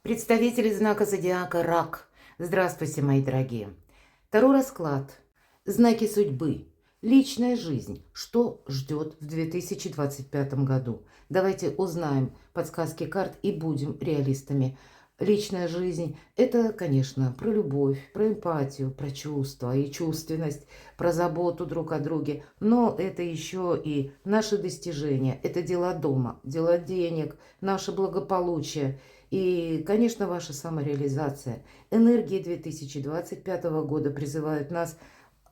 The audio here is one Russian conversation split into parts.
Представители знака зодиака Рак. Здравствуйте, мои дорогие. Второй расклад. Знаки судьбы. Личная жизнь. Что ждет в 2025 году? Давайте узнаем подсказки карт и будем реалистами. Личная жизнь – это, конечно, про любовь, про эмпатию, про чувства и чувственность, про заботу друг о друге. Но это еще и наши достижения. Это дела дома, дела денег, наше благополучие. И, конечно, ваша самореализация. Энергии 2025 года призывают нас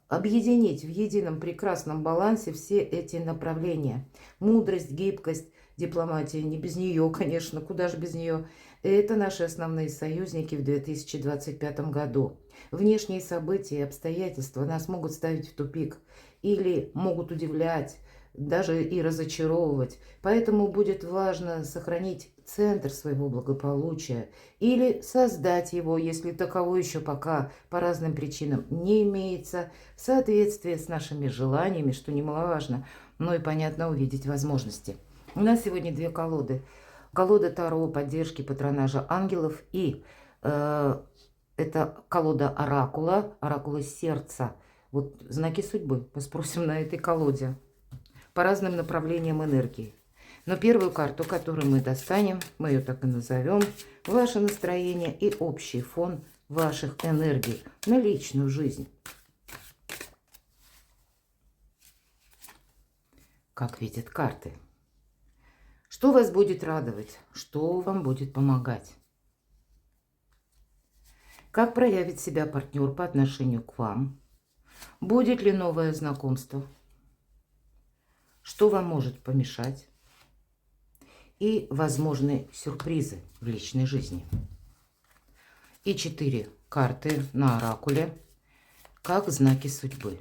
объединить в едином прекрасном балансе все эти направления. Мудрость, гибкость, дипломатия, не без нее, конечно, куда же без нее. Это наши основные союзники в 2025 году. Внешние события и обстоятельства нас могут ставить в тупик или могут удивлять, даже и разочаровывать. Поэтому будет важно сохранить центр своего благополучия или создать его, если таково еще пока по разным причинам не имеется, в соответствии с нашими желаниями, что немаловажно, но и, понятно, увидеть возможности. У нас сегодня две колоды. Колода Таро поддержки патронажа ангелов и это колода Оракула, Оракула сердца. Вот знаки судьбы мы спросим на этой колоде по разным направлениям энергии. Но первую карту, которую мы достанем, мы ее так и назовем, ваше настроение и общий фон ваших энергий на личную жизнь. Как видят карты. Что вас будет радовать? Что вам будет помогать? Как проявит себя партнер по отношению к вам? Будет ли новое знакомство? Что вам может помешать? И возможные сюрпризы в личной жизни. И 4 карты на оракуле, как знаки судьбы.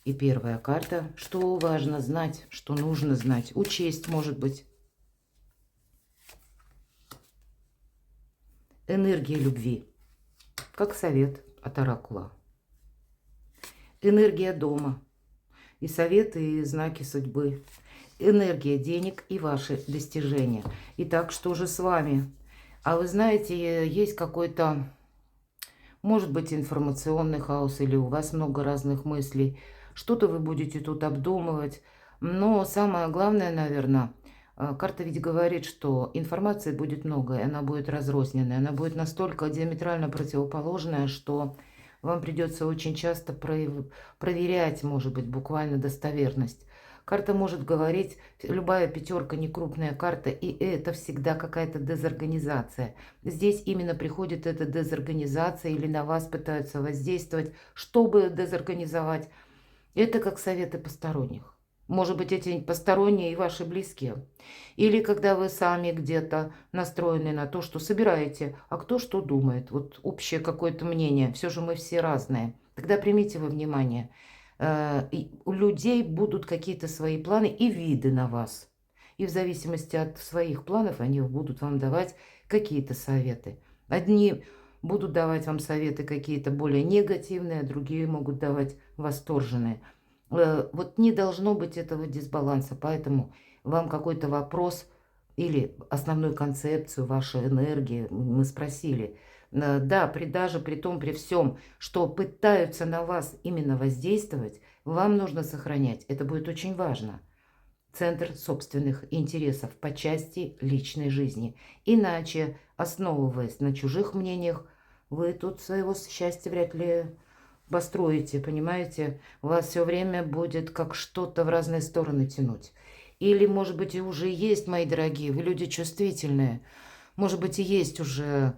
И первая карта, что важно знать, что нужно знать, учесть, может быть. Энергия любви, как совет от оракула. Энергия дома, и советы, и знаки судьбы. Энергия денег и ваши достижения. Итак, что же с вами? А вы знаете, есть какой-то, может быть, информационный хаос, или у вас много разных мыслей. Что-то вы будете тут обдумывать. Но самое главное, наверное, карта ведь говорит, что информации будет много, и она будет разрозненная. Она будет настолько диаметрально противоположная, что вам придется очень часто проверять, может быть, буквально достоверность. Карта может говорить, любая пятерка не крупная карта, и это всегда какая-то дезорганизация. Здесь именно приходит эта дезорганизация, или на вас пытаются воздействовать, чтобы дезорганизовать. Это как советы посторонних. Может быть, эти посторонние и ваши близкие. Или когда вы сами где-то настроены на то, что собираете, а кто что думает. Вот общее какое-то мнение. Все же мы все разные. Тогда примите во внимание. У людей будут какие-то свои планы и виды на вас. И в зависимости от своих планов они будут вам давать какие-то советы. Одни будут давать вам советы какие-то более негативные, а другие могут давать восторженные. Вот не должно быть этого дисбаланса, поэтому вам какой-то вопрос или основную концепцию вашей энергии мы спросили. Да, даже при том, при всем, что пытаются на вас именно воздействовать, вам нужно сохранять, это будет очень важно, центр собственных интересов по части личной жизни. Иначе, основываясь на чужих мнениях, вы тут своего счастья вряд ли построите, понимаете? У вас все время будет как что-то в разные стороны тянуть. Или, может быть, и уже есть, мои дорогие, вы люди чувствительные. Может быть, и есть уже,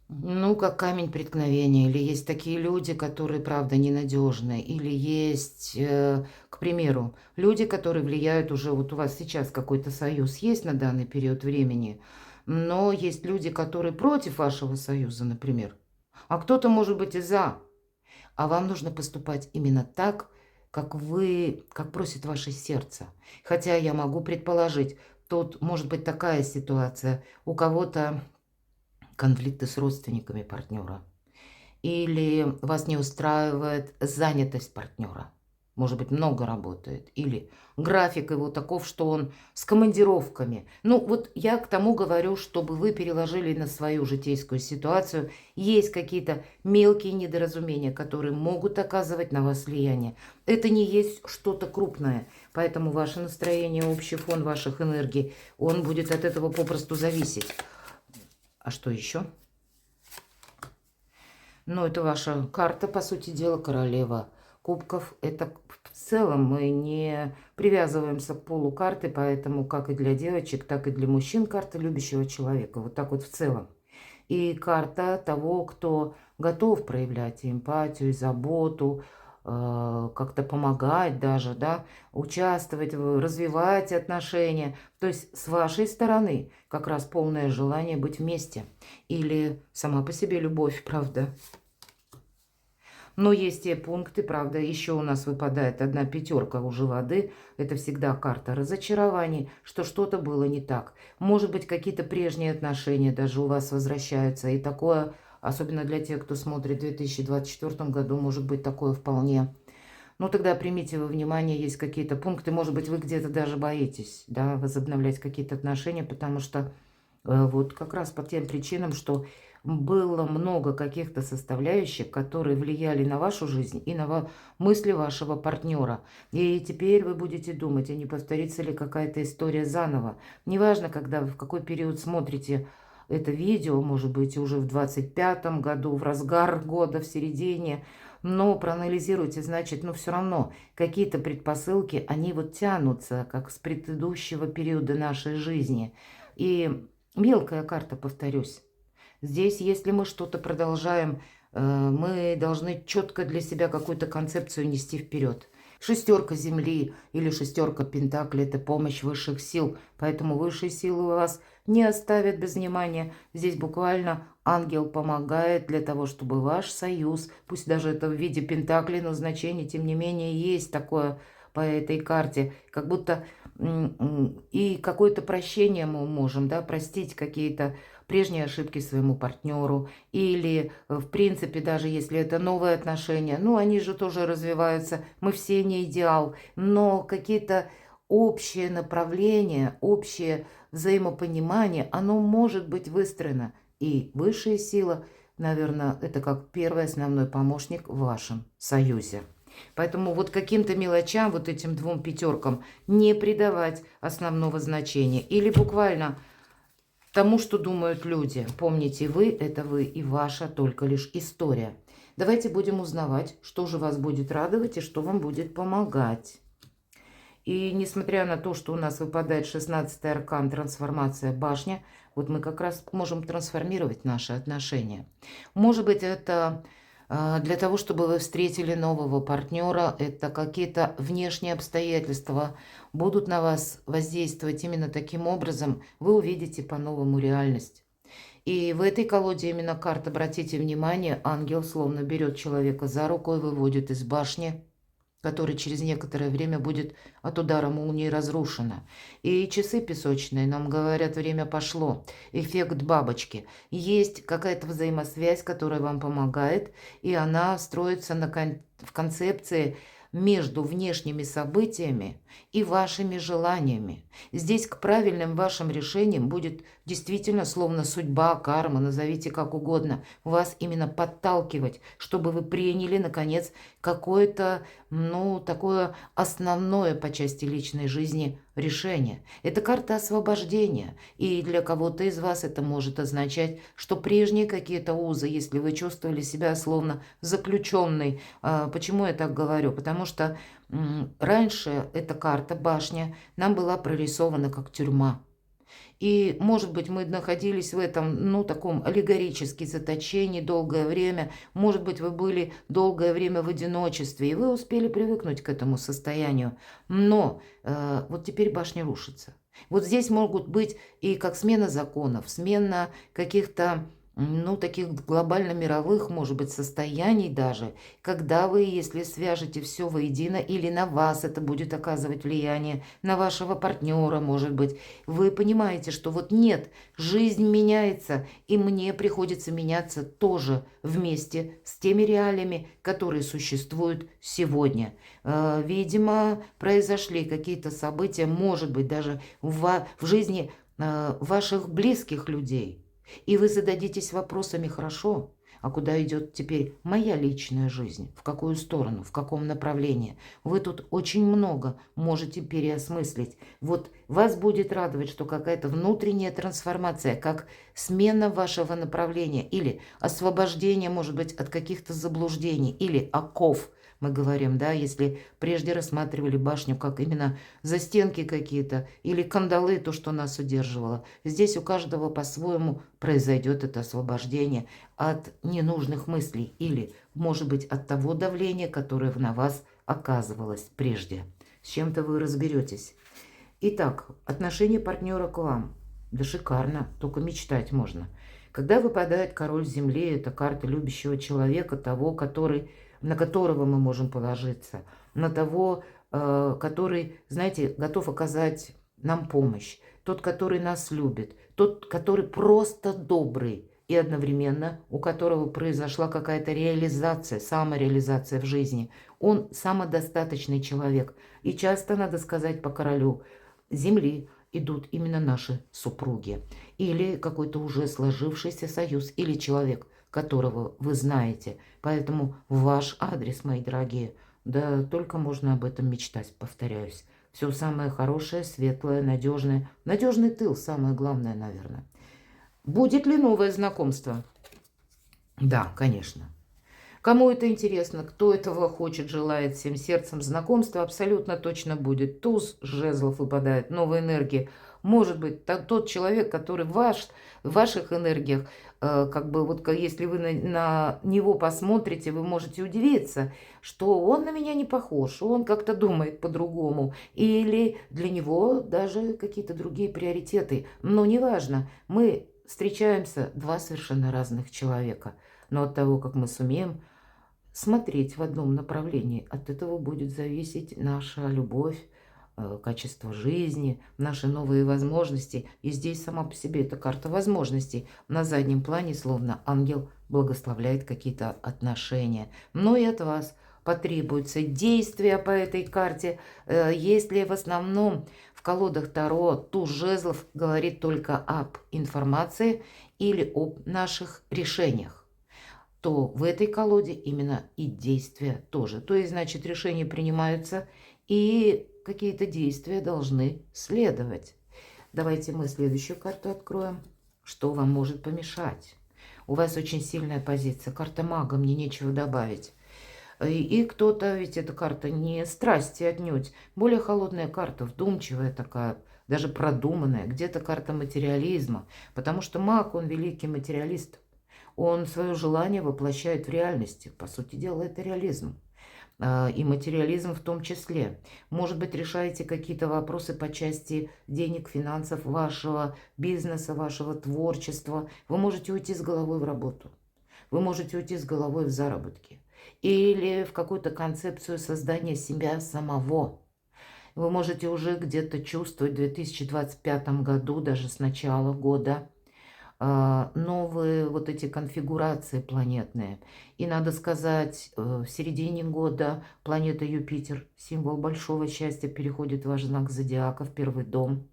ну, как камень преткновения. Или есть такие люди, которые, правда, ненадежные. Или есть, к примеру, люди, которые влияют уже... Вот у вас сейчас какой-то союз есть на данный период времени, но есть люди, которые против вашего союза, например. А кто-то, может быть, и за. А вам нужно поступать именно так, как просит ваше сердце. Хотя я могу предположить, тут может быть такая ситуация. У кого-то конфликты с родственниками партнера. Или вас не устраивает занятость партнера. может быть, много работает, или график его таков, что он с командировками. Ну, вот я к тому говорю, чтобы вы переложили на свою житейскую ситуацию. Есть какие-то мелкие недоразумения, которые могут оказывать на вас влияние. Это не есть что-то крупное, поэтому ваше настроение, общий фон ваших энергий, он будет от этого попросту зависеть. А что еще? Ну, это ваша карта, по сути дела, королева кубков. Это в целом мы не привязываемся к полу карты, поэтому как и для девочек, так и для мужчин карта любящего человека. Вот так вот в целом. И карта того, кто готов проявлять эмпатию, заботу, как-то помогать даже, да, участвовать, развивать отношения. То есть с вашей стороны как раз полное желание быть вместе. Или сама по себе любовь, правда. Но есть те пункты, правда, еще у нас выпадает одна пятерка уже воды. Это всегда карта разочарований, что что-то было не так. Может быть, какие-то прежние отношения даже у вас возвращаются. И такое, особенно для тех, кто смотрит в 2024 году, может быть такое вполне. Ну, тогда примите во внимание, есть какие-то пункты. Может быть, вы где-то даже боитесь, да, возобновлять какие-то отношения, потому что вот как раз по тем причинам, что было много каких-то составляющих, которые влияли на вашу жизнь и на мысли вашего партнера. И теперь вы будете думать, а не повторится ли какая-то история заново. Неважно, когда вы в какой период смотрите это видео, может быть, уже в 25-м году, в разгар года, в середине, но проанализируйте, значит, ну все равно какие-то предпосылки, они вот тянутся, как с предыдущего периода нашей жизни. И мелкая карта, повторюсь. Здесь, если мы что-то продолжаем, мы должны четко для себя какую-то концепцию нести вперед. Шестерка земли или шестерка пентаклей – это помощь высших сил, поэтому высшие силы вас не оставят без внимания. Здесь буквально ангел помогает для того, чтобы ваш союз, пусть даже это в виде пентаклей, но значение, тем не менее, есть такое по этой карте, как будто и какое-то прощение мы можем, да, простить какие-то прежние ошибки своему партнеру, или, в принципе, даже если это новые отношения, ну, они же тоже развиваются, мы все не идеал, но какие-то общие направления, общее взаимопонимание, оно может быть выстроено. И высшая сила, наверное, это как первый основной помощник в вашем союзе. Поэтому вот каким-то мелочам, вот этим двум пятеркам не придавать основного значения. Или буквально тому, что думают люди. Помните, вы – это вы, и ваша только лишь история. Давайте будем узнавать, что же вас будет радовать и что вам будет помогать. И несмотря на то, что у нас выпадает 16-й аркан «Трансформация башня», вот мы как раз можем трансформировать наши отношения. Может быть, это для того, чтобы вы встретили нового партнера, это какие-то внешние обстоятельства будут на вас воздействовать именно таким образом, вы увидите по-новому реальность. И в этой колоде именно карта, обратите внимание, ангел словно берет человека за руку и выводит из башни, который через некоторое время будет от удара молнии разрушена. И часы песочные нам говорят, время пошло. Эффект бабочки. Есть какая-то взаимосвязь, которая вам помогает, и она строится в концепции между внешними событиями и вашими желаниями. Здесь к правильным вашим решениям будет действительно словно судьба, карма, назовите как угодно, вас именно подталкивать, чтобы вы приняли, наконец, какое-то, ну, такое основное по части личной жизни решение. Это карта освобождения, и для кого-то из вас это может означать, что прежние какие-то узы, если вы чувствовали себя словно заключенный. Почему я так говорю? Потому что раньше эта карта, башня, нам была прорисована как тюрьма. И, может быть, мы находились в этом, ну, таком аллегорическом заточении долгое время. Может быть, вы были долгое время в одиночестве, и вы успели привыкнуть к этому состоянию. Но вот теперь башня рушится. Вот здесь могут быть и как смена законов, смена каких-то ну, таких глобально-мировых, может быть, состояний даже, когда вы, если свяжете все воедино, или на вас это будет оказывать влияние, на вашего партнера, может быть, вы понимаете, что вот нет, жизнь меняется, и мне приходится меняться тоже вместе с теми реалиями, которые существуют сегодня. Видимо, произошли какие-то события, может быть, даже в жизни ваших близких людей. И вы зададитесь вопросами: хорошо, а куда идет теперь моя личная жизнь? В какую сторону? В каком направлении? Вы тут очень много можете переосмыслить. Вот вас будет радовать, что какая-то внутренняя трансформация, как смена вашего направления или освобождение, может быть, от каких-то заблуждений или оков. Мы говорим, да, если прежде рассматривали башню как именно застенки какие-то или кандалы, то, что нас удерживало. Здесь у каждого по-своему произойдет это освобождение от ненужных мыслей или, может быть, от того давления, которое на вас оказывалось прежде. С чем-то вы разберетесь. Итак, отношение партнера к вам. Да шикарно, только мечтать можно. Когда выпадает король земли, это карта любящего человека, того, на которого мы можем положиться, на того, который, знаете, готов оказать нам помощь, тот, который нас любит, тот, который просто добрый, и одновременно у которого произошла какая-то реализация, самореализация в жизни. Он самодостаточный человек. И часто, надо сказать по королю земли, идут именно наши супруги. Или какой-то уже сложившийся союз, или человек, которого вы знаете. Поэтому в ваш адрес, мои дорогие, да только можно об этом мечтать, повторяюсь. Все самое хорошее, светлое, надежное. Надежный тыл, самое главное, наверное. Будет ли новое знакомство? Да, конечно. Кому это интересно, кто этого хочет, желает всем сердцем знакомства, абсолютно точно будет. Туз жезлов выпадает, новая энергия. Может быть, тот человек, который в ваших энергиях, как бы вот если вы на него посмотрите, вы можете удивиться, что он на меня не похож, он как-то думает по-другому. Или для него даже какие-то другие приоритеты. Но неважно, мы встречаемся два совершенно разных человека. Но от того, как мы сумеем смотреть в одном направлении, от этого будет зависеть наша любовь, качество жизни, наши новые возможности. И здесь сама по себе эта карта возможностей. На заднем плане словно ангел благословляет какие-то отношения. Но и от вас потребуется действия по этой карте. Если в основном в колодах Таро туз жезлов говорит только об информации или об наших решениях, то в этой колоде именно и действия тоже. То есть, значит, решения принимаются, и какие-то действия должны следовать. Давайте мы следующую карту откроем. Что вам может помешать? У вас очень сильная позиция. Карта мага, мне нечего добавить. И кто-то, ведь эта карта не страсти отнюдь. Более холодная карта, вдумчивая такая, даже продуманная. Где-то карта материализма. Потому что маг, он великий материалист. Он свое желание воплощает в реальности. По сути дела, это реализм. И материализм в том числе. Может быть, решаете какие-то вопросы по части денег, финансов, вашего бизнеса, вашего творчества. Вы можете уйти с головой в работу. Вы можете уйти с головой в заработки. Или в какую-то концепцию создания себя самого. Вы можете уже где-то чувствовать в 2025 году, даже с начала года, новые вот эти конфигурации планетные. И надо сказать, в середине года планета Юпитер, символ большого счастья, переходит в ваш знак зодиака, в первый дом.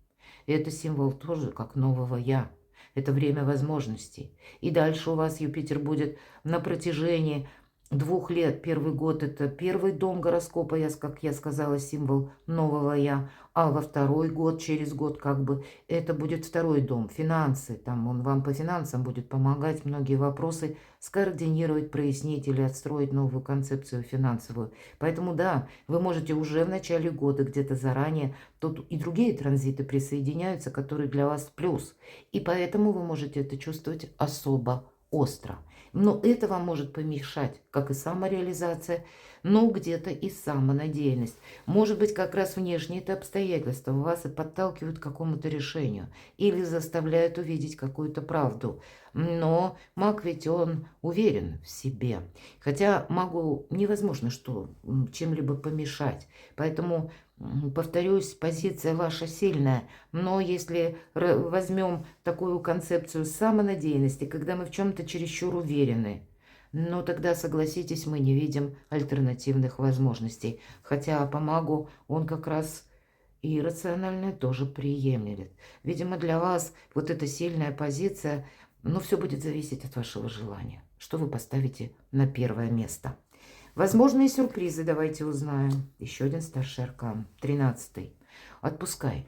И это символ тоже как нового «я». Это время возможностей. И дальше у вас Юпитер будет на протяжении 2 лет. Первый год – это первый дом гороскопа, как я сказала, символ нового «я». А во второй год, через год, как бы, это будет второй дом, финансы. Там он вам по финансам будет помогать многие вопросы скоординировать, прояснить или отстроить новую концепцию финансовую. Поэтому да, вы можете уже в начале года, где-то заранее, тут и другие транзиты присоединяются, которые для вас плюс. И поэтому вы можете это чувствовать особо остро. Но это вам может помешать, как и самореализация, но где-то и самонадеянность. Может быть, как раз внешние это обстоятельства вас и подталкивают к какому-то решению или заставляют увидеть какую-то правду. Но маг ведь он уверен в себе. Хотя магу невозможно что чем-либо помешать. Поэтому, повторюсь, позиция ваша сильная. Но если возьмем такую концепцию самонадеянности, когда мы в чем-то чересчур уверены, но тогда, согласитесь, мы не видим альтернативных возможностей. Хотя по магу он как раз и рациональное тоже приемлет. Видимо, для вас вот эта сильная позиция, но все будет зависеть от вашего желания. Что вы поставите на первое место. Возможные сюрпризы давайте узнаем. Еще один старший аркан, 13-й. Отпускай.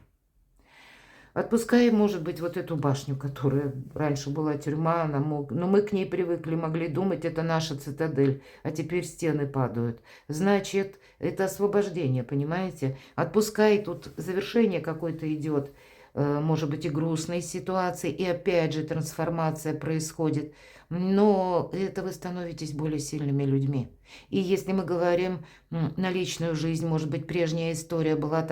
Отпускай, может быть, вот эту башню, которая раньше была тюрьма, но мы к ней привыкли, могли думать, это наша цитадель, а теперь стены падают. Значит, это освобождение, понимаете? Отпускай, тут завершение какое-то идет, может быть, и грустной ситуации, и опять же трансформация происходит. Но это вы становитесь более сильными людьми. И если мы говорим на личную жизнь, может быть, прежняя история была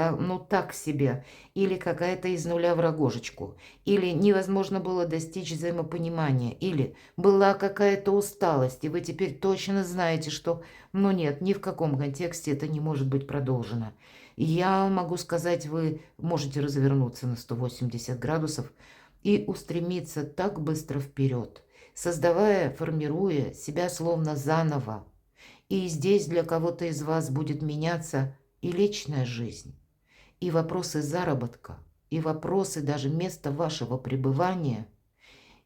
так себе, или какая-то из нуля в рогожечку, или невозможно было достичь взаимопонимания, или была какая-то усталость, и вы теперь точно знаете, что, нет, ни в каком контексте это не может быть продолжено. И я могу сказать, вы можете развернуться на 180 градусов и устремиться так быстро вперед, создавая, формируя себя словно заново. И здесь для кого-то из вас будет меняться и личная жизнь, и вопросы заработка, и вопросы даже места вашего пребывания,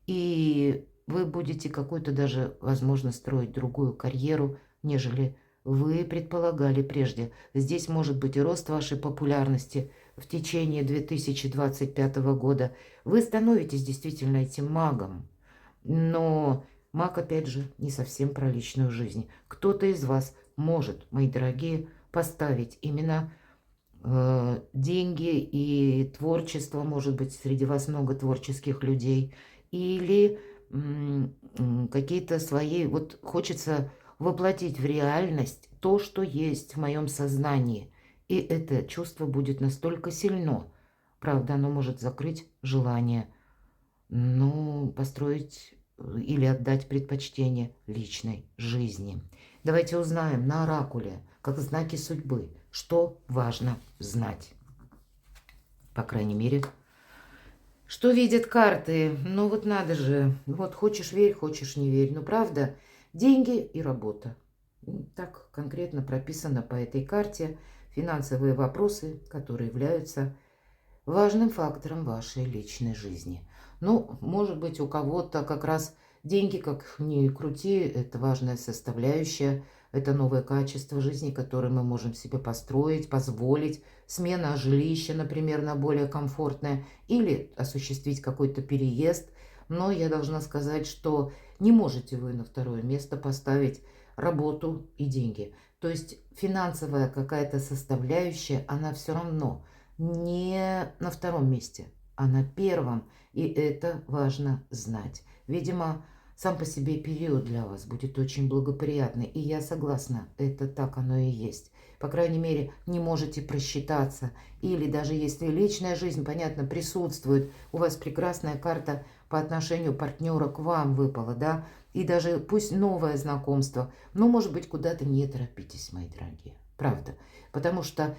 и вы будете какую-то даже, возможно, строить другую карьеру, нежели вы предполагали прежде. Здесь может быть и рост вашей популярности в течение 2025 года. Вы становитесь действительно этим магом, но маг, опять же, не совсем про личную жизнь. Кто-то из вас может, мои дорогие, поставить именно деньги и творчество, может быть, среди вас много творческих людей, или какие-то свои, вот хочется воплотить в реальность то, что есть в моем сознании, и это чувство будет настолько сильно, правда, оно может закрыть желание, построить или отдать предпочтение личной жизни. Давайте узнаем на оракуле, как знаки судьбы, что важно знать. По крайней мере, что видят карты. Вот надо же. Вот хочешь верь, хочешь не верь. Правда, деньги и работа. Так конкретно прописано по этой карте. Финансовые вопросы, которые являются важным фактором вашей личной жизни. Может быть, у кого-то как раз деньги, как ни крути, это важная составляющая. Это новое качество жизни, которое мы можем себе построить, позволить. Смена жилища, например, на более комфортное. Или осуществить какой-то переезд. Но я должна сказать, что не можете вы на второе место поставить работу и деньги. То есть финансовая какая-то составляющая, она все равно не на втором месте, а на первом. И это важно знать. Видимо, сам по себе период для вас будет очень благоприятный. И я согласна, это так оно и есть. По крайней мере, не можете просчитаться. Или даже если личная жизнь, понятно, присутствует, у вас прекрасная карта по отношению партнера к вам выпала, да? И даже пусть новое знакомство, может быть, куда-то не торопитесь, мои дорогие. Правда. Потому что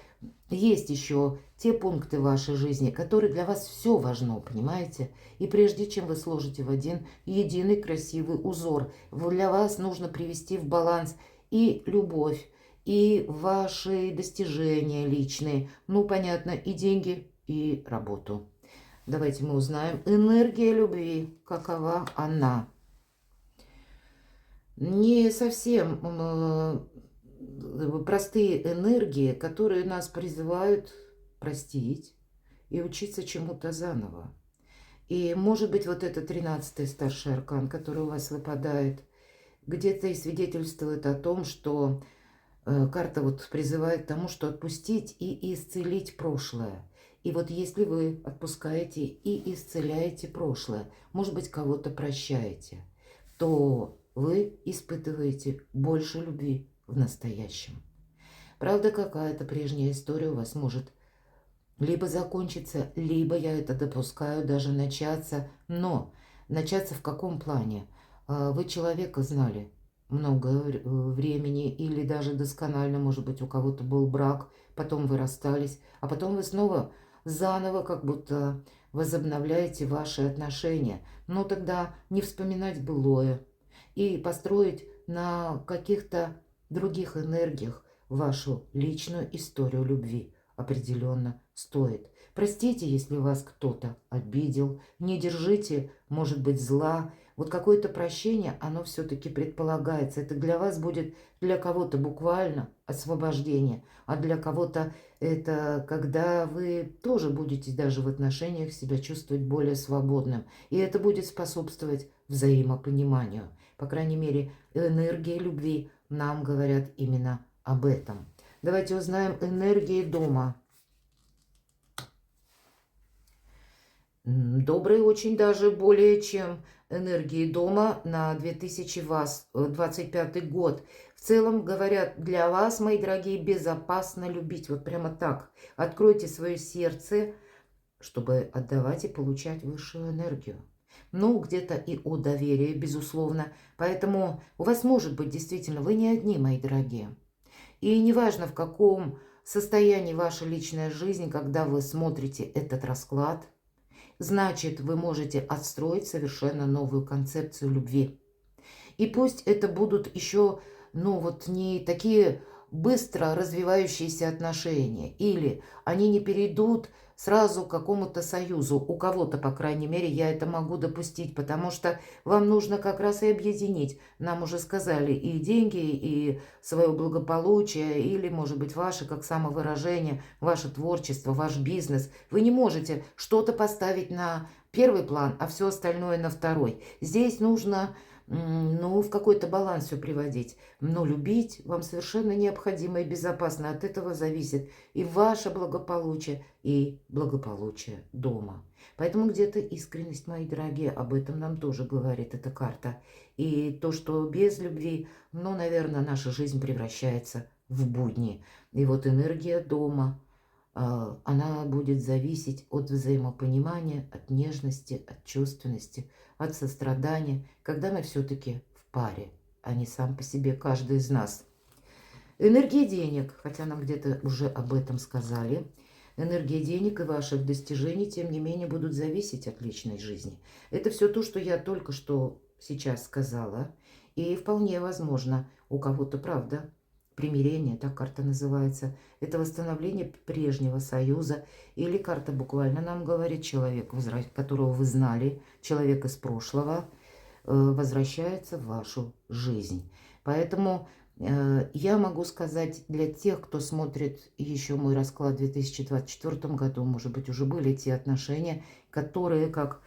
есть еще те пункты в вашей жизни, которые для вас все важно, понимаете? И прежде чем вы сложите в один единый красивый узор, для вас нужно привести в баланс и любовь, и ваши достижения личные, понятно, и деньги, и работу. Давайте мы узнаем энергия любви, какова она. Не совсем простые энергии, которые нас призывают простить и учиться чему-то заново. И может быть вот этот 13-й старший аркан, который у вас выпадает, где-то и свидетельствует о том, что карта призывает к тому, что отпустить и исцелить прошлое. И если вы отпускаете и исцеляете прошлое, может быть, кого-то прощаете, то вы испытываете больше любви в настоящем. Правда, какая-то прежняя история у вас может либо закончиться, либо, я это допускаю, даже начаться. Но начаться в каком плане? Вы человека знали много времени или даже досконально, может быть, у кого-то был брак, потом вы расстались, а потом вы снова заново как будто возобновляете ваши отношения. Но тогда не вспоминать былое и построить на каких-то других энергиях вашу личную историю любви определенно стоит. Простите, если вас кто-то обидел, не держите, может быть, зла. Вот какое-то прощение, оно все-таки предполагается. Это для вас будет, для кого-то буквально освобождение, а для кого-то это когда вы тоже будете даже в отношениях себя чувствовать более свободным. И это будет способствовать взаимопониманию. По крайней мере, энергии любви нам говорят именно об этом. Давайте узнаем энергии дома. Добрые очень, даже более чем энергии дома на 2025 год. В целом, говорят, для вас, мои дорогие, безопасно любить. Вот прямо так. Откройте свое сердце, чтобы отдавать и получать высшую энергию. Ну, где-то и о доверии, безусловно. Поэтому у вас может быть действительно, вы не одни, мои дорогие. И неважно, в каком состоянии ваша личная жизнь, когда вы смотрите этот расклад, значит, вы можете отстроить совершенно новую концепцию любви. И пусть это будут еще, ну вот не такие быстро развивающиеся отношения, или они не перейдут сразу к какому-то союзу. У кого-то, по крайней мере, я это могу допустить, потому что вам нужно как раз и объединить. Нам уже сказали и деньги, и свое благополучие, или, может быть, ваше, как самовыражение, ваше творчество, ваш бизнес. Вы не можете что-то поставить на первый план, а все остальное на второй. Здесь нужно ну, в какой-то баланс все приводить. Но любить вам совершенно необходимо и безопасно. От этого зависит и ваше благополучие, и благополучие дома. Поэтому где-то искренность, мои дорогие, об этом нам тоже говорит эта карта. И то, что без любви, ну, наверное, наша жизнь превращается в будни. И вот энергия дома, она будет зависеть от взаимопонимания, от нежности, от чувственности, от сострадания, когда мы все-таки в паре, а не сам по себе каждый из нас. Энергия денег, хотя нам где-то уже об этом сказали, энергия денег и ваших достижений, тем не менее, будут зависеть от личной жизни. Это все то, что я только что сейчас сказала, и вполне возможно, у кого-то, правда, примирение, так карта называется, это восстановление прежнего союза, или карта буквально нам говорит, человек, которого вы знали, человек из прошлого, возвращается в вашу жизнь. Поэтому я могу сказать для тех, кто смотрит еще мой расклад в 2024 году, может быть, уже были те отношения, которые как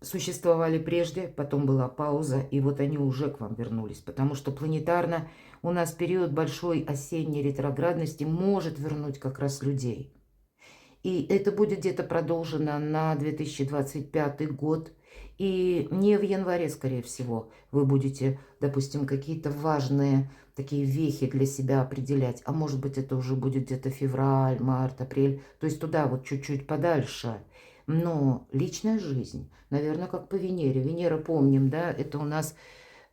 существовали прежде, потом была пауза, и вот они уже к вам вернулись. Потому что планетарно у нас период большой осенней ретроградности может вернуть как раз людей. И это будет где-то продолжено на 2025 год. И не в январе, скорее всего, вы будете, допустим, какие-то важные такие вехи для себя определять. А может быть, это уже будет где-то февраль, март, апрель. То есть туда вот чуть-чуть подальше. Но личная жизнь, наверное, как по Венере. Венера, помним, да, это у нас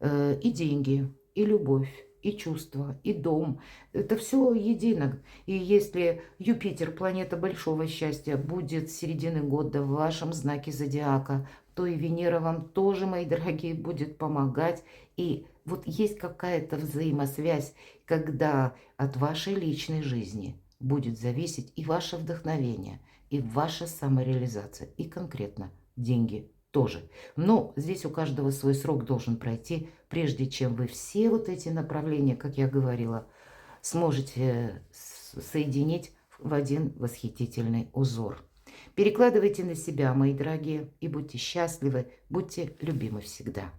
и деньги, и любовь, и чувства, и дом. Это все едино. И если Юпитер, планета большого счастья, будет с середины года в вашем знаке зодиака, то и Венера вам тоже, мои дорогие, будет помогать. И вот есть какая-то взаимосвязь, когда от вашей личной жизни будет зависеть и ваше вдохновение, и ваша самореализация, и конкретно деньги тоже. Но здесь у каждого свой срок должен пройти, прежде чем вы все вот эти направления, как я говорила, сможете соединить в один восхитительный узор. Перекладывайте на себя, мои дорогие, и будьте счастливы, будьте любимы всегда.